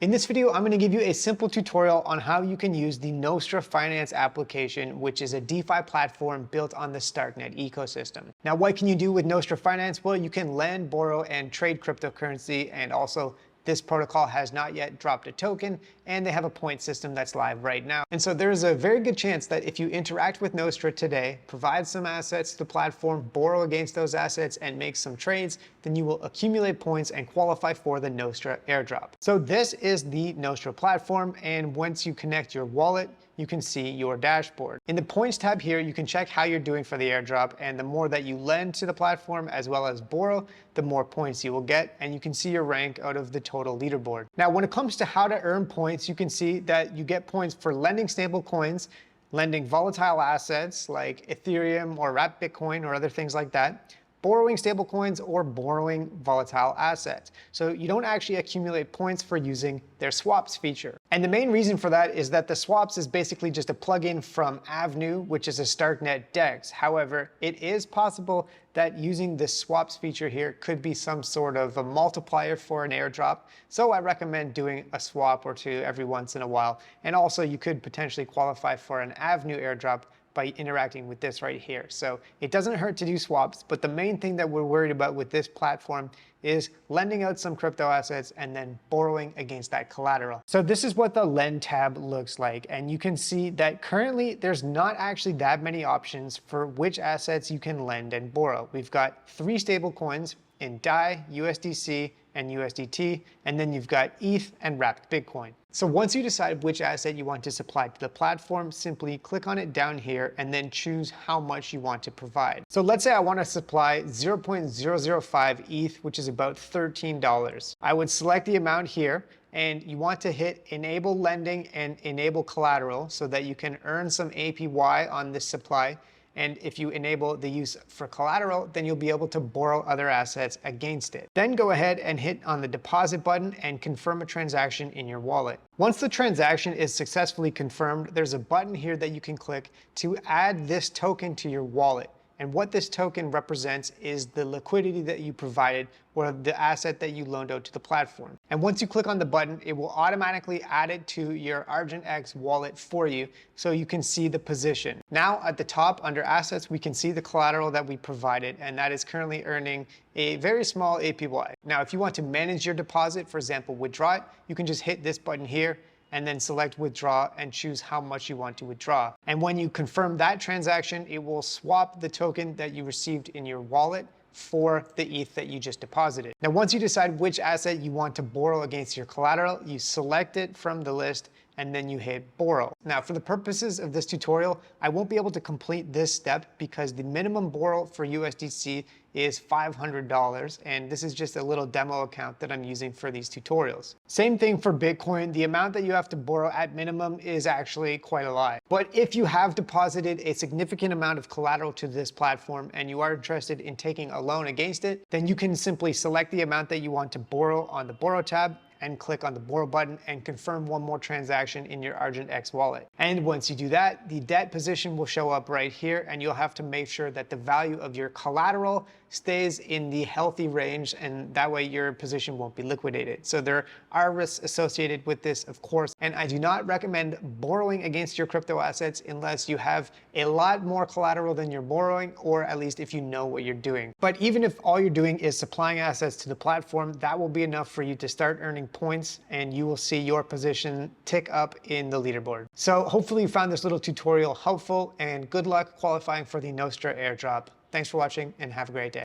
In this video, I'm going to give you a simple tutorial on how you can use the Nostra finance application, which is a DeFi platform built on the Starknet ecosystem. Now, what can you do with Nostra finance? Well, you can lend, borrow, and trade cryptocurrency, and also this protocol has not yet dropped a token, and they have a point system that's live right now. And so there's a very good chance that if you interact with Nostra today, provide some assets to the platform, borrow against those assets, and make some trades, then you will accumulate points and qualify for the Nostra airdrop. So this is the Nostra platform, and once you connect your wallet, you can see your dashboard. In the points tab here, you can check how you're doing for the airdrop, and the more that you lend to the platform as well as borrow, the more points you will get, and you can see your rank out of the total leaderboard. Now, when it comes to how to earn points, you can see that you get points for lending stable coins, lending volatile assets like Ethereum or wrapped Bitcoin or other things like that, borrowing stablecoins, or borrowing volatile assets. So you don't actually accumulate points for using their swaps feature. And the main reason for that is that the swaps is basically just a plugin from Avenue, which is a Starknet DEX. However, it is possible that using this swaps feature here could be some sort of a multiplier for an airdrop. So I recommend doing a swap or two every once in a while. And also you could potentially qualify for an Avenue airdrop by interacting with this right here. So it doesn't hurt to do swaps, but the main thing that we're worried about with this platform is lending out some crypto assets and then borrowing against that collateral. So this is what the lend tab looks like. And you can see that currently there's not actually that many options for which assets you can lend and borrow. We've got 3 stable coins in DAI, USDC, and USDT, and then you've got ETH and wrapped Bitcoin. So once you decide which asset you want to supply to the platform, simply click on it down here and then choose how much you want to provide. So let's say I want to supply 0.005 ETH, which is about $13. I would select the amount here, and you want to hit enable lending and enable collateral so that you can earn some APY on this supply. And if you enable the use for collateral, then you'll be able to borrow other assets against it. Then go ahead and hit on the deposit button and confirm a transaction in your wallet. Once the transaction is successfully confirmed, there's a button here that you can click to add this token to your wallet. And what this token represents is the liquidity that you provided or the asset that you loaned out to the platform. And once you click on the button, it will automatically add it to your ArgentX wallet for you so you can see the position. Now at the top under assets, we can see the collateral that we provided, and that is currently earning a very small APY. Now, if you want to manage your deposit, for example, withdraw it, you can just hit this button here and then select withdraw and choose how much you want to withdraw. And when you confirm that transaction, it will swap the token that you received in your wallet for the ETH that you just deposited. Now, once you decide which asset you want to borrow against your collateral, you select it from the list and then you hit borrow. Now, for the purposes of this tutorial, I won't be able to complete this step because the minimum borrow for USDC is $500, and this is just a little demo account that I'm using for these tutorials. Same thing for Bitcoin. The amount that you have to borrow at minimum is actually quite a lot. But if you have deposited a significant amount of collateral to this platform and you are interested in taking a loan against it, then you can simply select the amount that you want to borrow on the borrow tab and click on the borrow button and confirm one more transaction in your ArgentX wallet. And once you do that, the debt position will show up right here, and you'll have to make sure that the value of your collateral stays in the healthy range, and that way your position won't be liquidated. So there are risks associated with this, of course, and I do not recommend borrowing against your crypto assets unless you have a lot more collateral than you're borrowing, or at least if you know what you're doing. But even if all you're doing is supplying assets to the platform, that will be enough for you to start earning points, and you will see your position tick up in the leaderboard. So hopefully you found this little tutorial helpful, and good luck qualifying for the Nostra airdrop. Thanks for watching and have a great day.